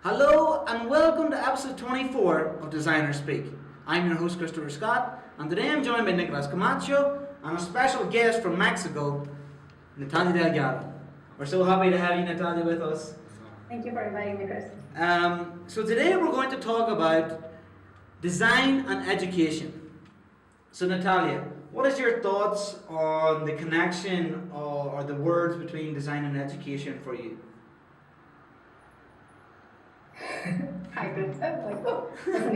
Hello and welcome to episode 24 of Designer Speak. I'm your host Christopher Scott, and today I'm joined by Nicolas Camacho and a special guest from Mexico, Natalia Delgado. We're so happy to have you, Natalia, with us. Thank you for inviting me, Chris. So today we're going to talk about design and education. So Natalia, what is your thoughts on the connection or the words between design and education for you? Hi, Chris. I wasn't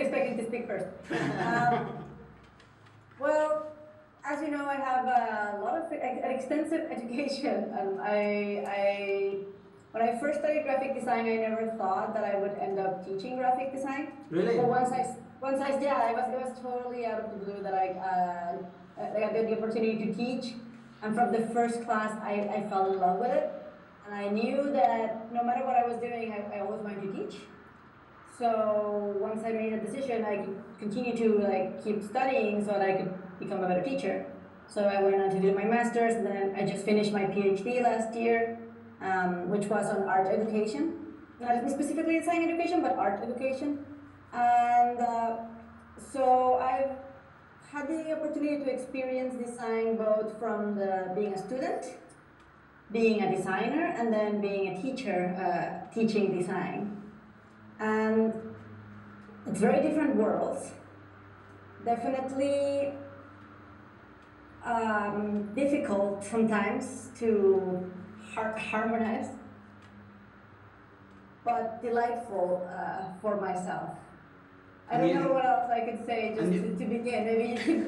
expecting to speak first. Well, as you know, I have an extensive education. When I first studied graphic design, I never thought that I would end up teaching graphic design. Really? But it was totally out of the blue that I got the opportunity to teach, and from the first class, I fell in love with it, and I knew that no matter what I was doing, I always wanted to teach. So once I made a decision, I continued to keep studying so that I could become a better teacher. So I went on to do my master's, and then I just finished my PhD last year, which was on art education. Not specifically design education, but art education. And so I've had the opportunity to experience design both from being a student, being a designer, and then being a teacher teaching design. And it's very different worlds. Definitely difficult sometimes to harmonize, but delightful for myself. I don't know what else I could say just to begin. Maybe you could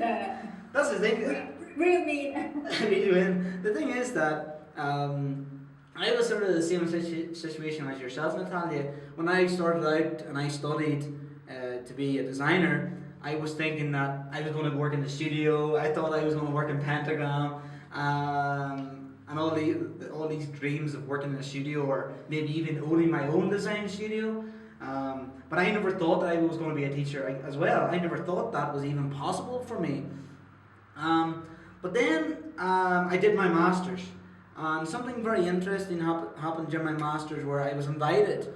That's the thing. reel me in. The thing is that I was sort of the same situation as yourself, Natalia. When I started out and I studied to be a designer, I was thinking that I was going to work in the studio. I thought I was going to work in Pentagram, and all these dreams of working in a studio, or maybe even owning my own design studio. But I never thought that I was going to be a teacher as well. I never thought that was even possible for me. But then I did my master's, and something very interesting happened during my master's, where I was invited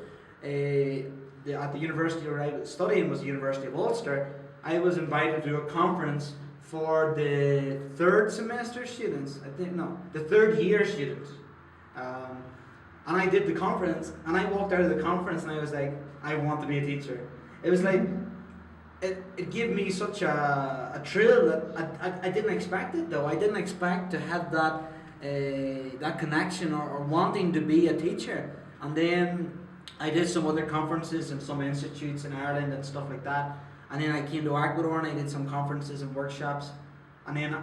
at the university where I was studying, was the University of Ulster. I was invited to a conference for the third semester students. The third year students. And I did the conference, and I walked out of the conference, and I was like, I want to be a teacher. It was like, it gave me such a thrill that I didn't expect it though. I didn't expect to have that connection or wanting to be a teacher. And then I did some other conferences in some institutes in Ireland and stuff like that. And then I came to Ecuador and I did some conferences and workshops. And then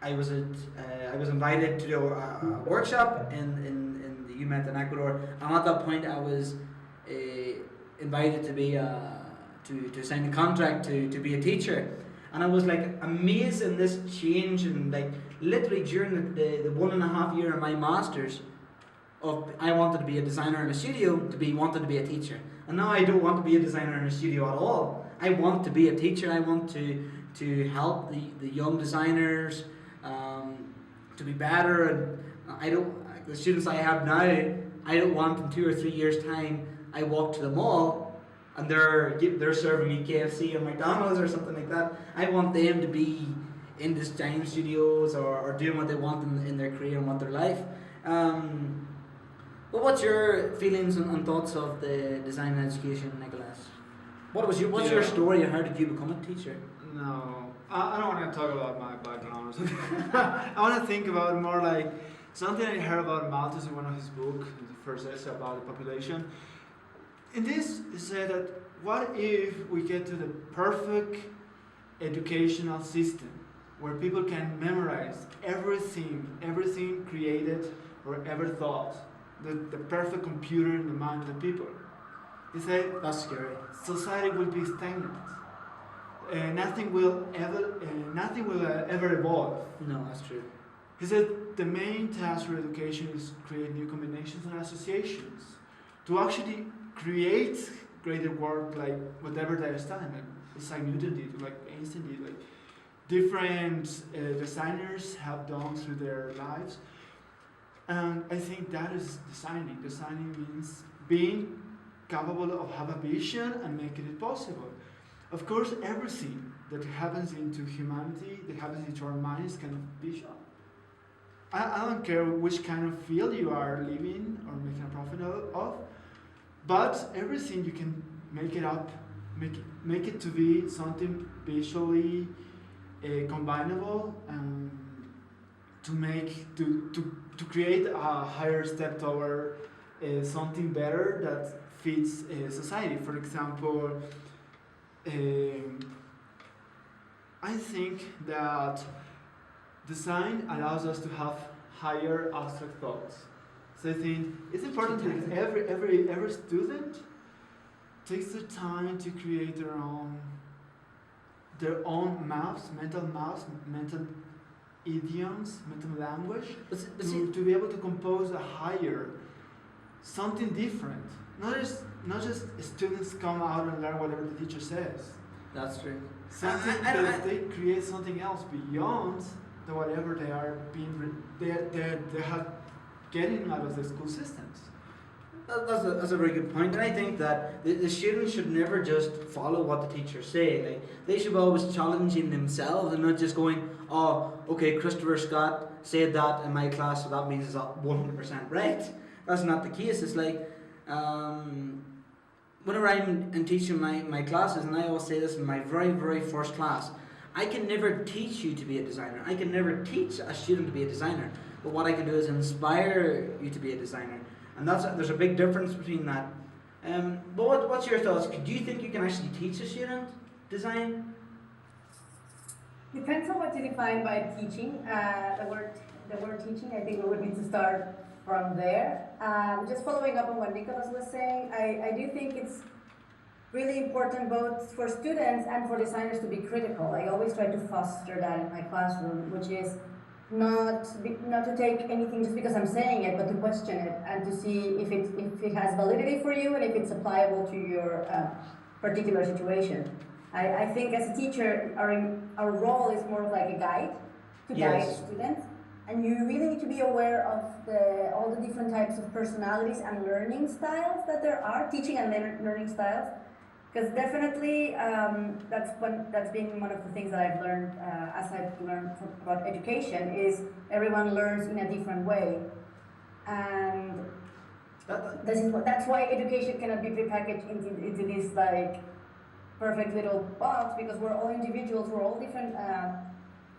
I was invited to do a workshop in the UMET in Ecuador. And at that point I was invited to be to sign a contract to be a teacher. And I was like amazing this change, and like literally during the 1.5 year of my masters, of I wanted to be a designer in a studio wanted to be a teacher. And now I don't want to be a designer in a studio at all. I want to be a teacher. I want to help the young designers to be better. And the students I have now, I don't want in 2 or 3 years time I walk to the mall and they're serving me KFC or McDonald's or something like that. I want them to be in design studios or doing what they want in their career and want their life. But what's your feelings and thoughts of the design and education, Nicolas? What's your story, and how did you become a teacher? No, I don't want to talk about my background or something. I want to think about more like something I heard about Malthus in one of his books, the first essay about the population. In this, he said that what if we get to the perfect educational system where people can memorize everything created or ever thought, the perfect computer in the mind of the people. He said That's scary. society will be stagnant. Nothing will ever evolve. No, that's true. He said the main task for education is create new combinations and associations to actually create greater work, like whatever they're studying, like Isaac Newton did, like Einstein did, like different designers have done through their lives. And I think that is designing. Designing means being capable of have a vision and making it possible. Of course, everything that happens into humanity, that happens into our minds, is kind of visual. I don't care which kind of field you are living or making a profit of, but everything you can make it up, make it to be something visually combinable, and to create a higher step toward something better that fits society. For example, I think that design allows us to have higher abstract thoughts. So I think it's important that every student takes the time to create their own maps, mental idioms, mental language, to be able to compose a higher, something different. Not just students come out and learn whatever the teacher says. That's true. Something that they create something else beyond the whatever they are they have getting out of the school systems. That's a very good point, and I think that the students should never just follow what the teachers say. Like, they should be always challenging themselves and not just going, "Oh, okay, Christopher Scott said that in my class, so that means it's 100% right." That's not the case. It's like, whenever I'm teaching my classes, and I always say this in my very first class, I can never teach you to be a designer. I can never teach a student to be a designer. But what I can do is inspire you to be a designer. And there's a big difference between that. But what's your thoughts? Do you think you can actually teach a student design? Depends on what you define by teaching. The word teaching, I think we would need to start from there. Just following up on what Nicolas was saying, I do think it's really important both for students and for designers to be critical. I always try to foster that in my classroom, which is not to take anything just because I'm saying it, but to question it and to see if it has validity for you and if it's applicable to your particular situation. I think as a teacher, our role is more of like a guide to guide students, and you really need to be aware of all the different types of personalities and learning styles that there are, teaching and learning styles. Because definitely that's been one of the things that I've learned as I've learned about education is everyone learns in a different way, and that's why education cannot be prepackaged into this like perfect little box, because we're all individuals, we're all different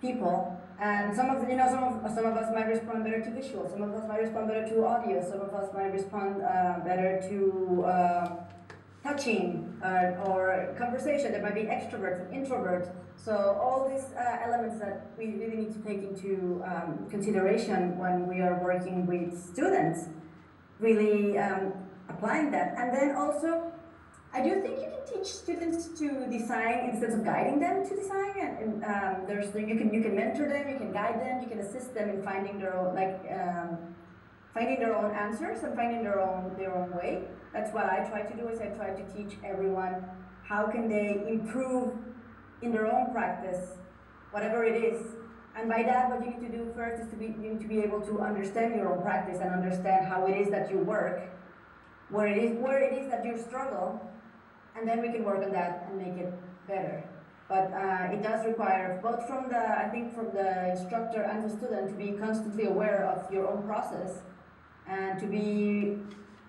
people, and some of us might respond better to visual, some of us might respond better to audio, some of us might respond better to touching or conversation. There might be extroverts and introverts. So all these elements that we really need to take into consideration when we are working with students, really applying that. And then also, I do think you can teach students to design instead of guiding them to design. And you can mentor them, you can guide them, you can assist them in finding their own finding their own answers and finding their own way. That's what I try to do. Is I try to teach everyone how can they improve in their own practice, whatever it is. And by that, what you need to do first is you need to be able to understand your own practice and understand how it is that you work, where it is that you struggle, and then we can work on that and make it better. But it does require both from the instructor and the student to be constantly aware of your own process and to be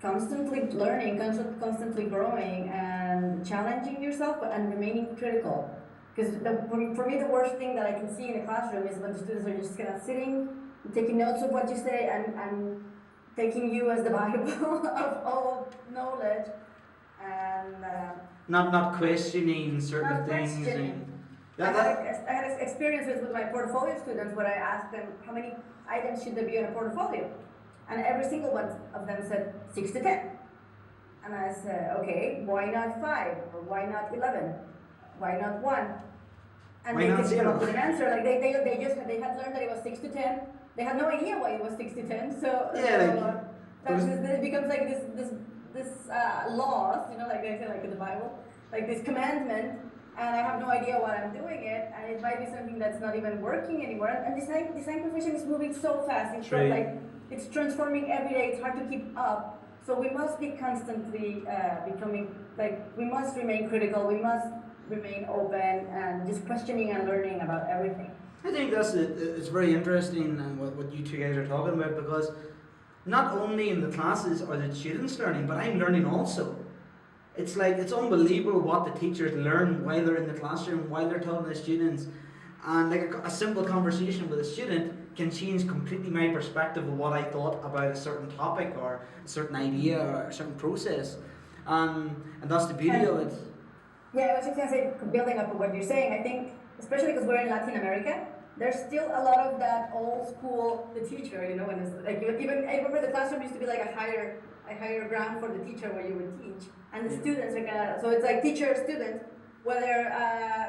constantly learning, constantly growing and challenging yourself, and remaining critical. Because for me, the worst thing that I can see in a classroom is when the students are just kind of sitting, taking notes of what you say, and taking you as the Bible of all knowledge, and not questioning certain things. I had an experience with my portfolio students where I asked them how many items should there be on a portfolio, and every single one of them said 6 to 10. And I said, okay, why not 5? Or why not 11? Why not 1? And why they not could come up 0? with an answer. Like they had learned that it was 6 to 10. They had no idea why it was 6 to 10. So it becomes like this laws, like they say, like in the Bible, like this commandment, and I have no idea why I'm doing it, and it might be something that's not even working anymore. And design profession is moving so fast. It's True. like it's transforming every day. It's hard to keep up. So we must be constantly becoming like we must remain critical. We must remain open and just questioning and learning about everything. I think that's it. It's very interesting and what you two guys are talking about, because not only in the classes are the students learning, but I'm learning also. It's like it's unbelievable what the teachers learn while they're in the classroom, while they're talking to the students, and like a simple conversation with a student can change completely my perspective of what I thought about a certain topic or a certain idea or a certain process, and that's the beauty of it. Yeah, I was just gonna say, building up on what you're saying, I think, especially because we're in Latin America, there's still a lot of that old school, the teacher, you know, when it's like, even, I remember the classroom used to be like a higher ground for the teacher where you would teach, and the students are gonna, so it's like teacher, student, whether,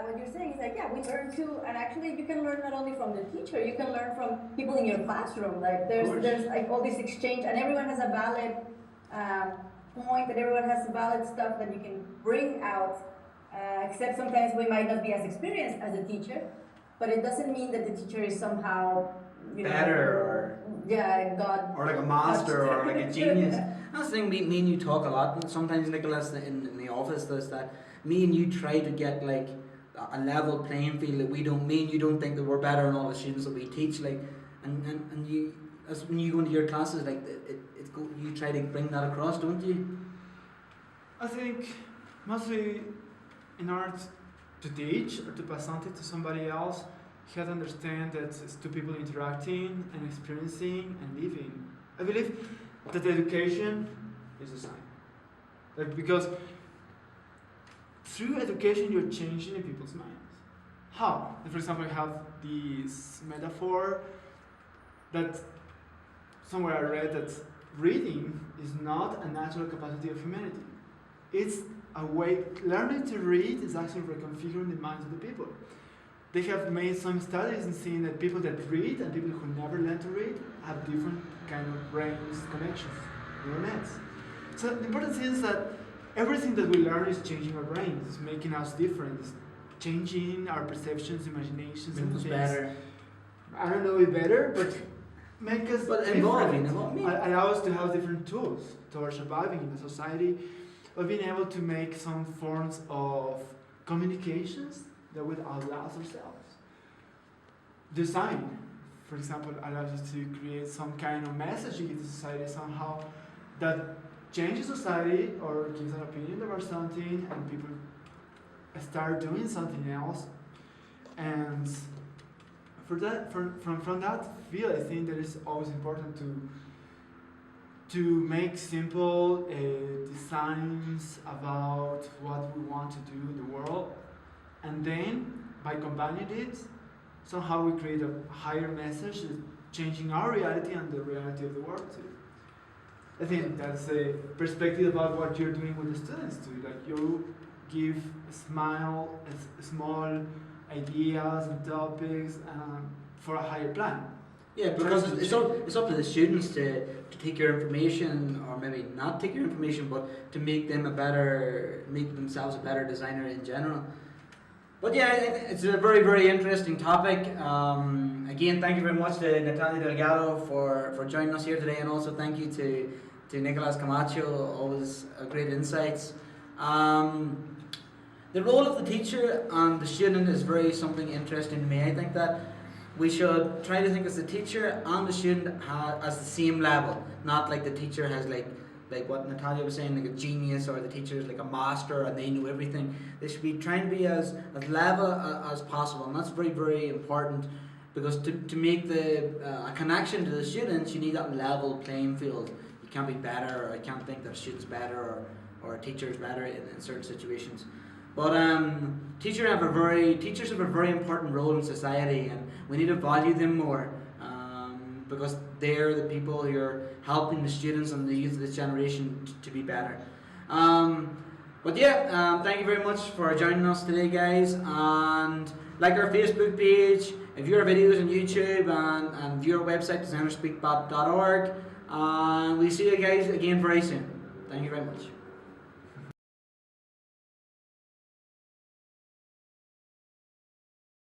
what you're saying is like, yeah, we learn too, and actually you can learn not only from the teacher, you can learn from people in your classroom, like there's like all this exchange, and everyone has a valid point, and everyone has valid stuff that you can bring out. Except sometimes we might not be as experienced as a teacher, but it doesn't mean that the teacher is somehow, you know, Better or yeah, God, or like a master or like a genius. That's the thing. Me and you talk a lot, and sometimes Nicolas in the office does that. Me and you try to get like a level playing field that we don't. Me and you don't think that we're better than all the students that we teach. Like, and you, as when you go into your classes, like you try to bring that across, don't you? I think mostly in order to teach or to pass something to somebody else, you have to understand that it's two people interacting and experiencing and living. I believe that education is design. Like, because through education you're changing in people's minds. How? For example, I have this metaphor that somewhere I read that reading is not a natural capacity of humanity. It's a way, learning to read is actually reconfiguring the minds of the people. They have made some studies and seen that people that read and people who never learn to read have different kind of brains connections, neural nets. So the important thing is that everything that we learn is changing our brains, it's making us different, it's changing our perceptions, imaginations, and It's things. better. I don't know it better, but make us But different. evolving. Allow us to have different tools towards surviving in the society, of being able to make some forms of communications that would outlast ourselves. Design, for example, allows us to create some kind of messaging in the society somehow that changes society or gives an opinion about something, and people start doing something else. And for that, from that field, I think that it's always important to make simple designs about what we want to do in the world, and then by combining it, somehow we create a higher message that's changing our reality and the reality of the world too. I think that's a perspective about what you're doing with the students too. Like, you give a small ideas and topics for a higher plan. Yeah, because it's up to the students to take your information, or maybe not take your information, but to make themselves a better designer in general. But yeah, it's a very, very interesting topic. Again, thank you very much to Natalia Delgado for joining us here today, and also thank you to Nicolas Camacho, always great insights. The role of the teacher and the student is very something interesting to me. I think that we should try to think as the teacher and the student as the same level, not like the teacher has like what Natalia was saying, like a genius, or the teacher is like a master and they know everything. They should be trying to be as level as possible, and that's very, very important, because to make a connection to the students, you need that level playing field. You can't be better, or I can't think that a student's better or a teacher is better in certain situations. But teachers have a very important role in society, and we need to value them more, because they're the people who are helping the students and the youth of this generation to be better. But yeah, thank you very much for joining us today, guys, and like our Facebook page, view our videos on YouTube, and view our website, designerspeak.org, and we'll see you guys again very soon. Thank you very much.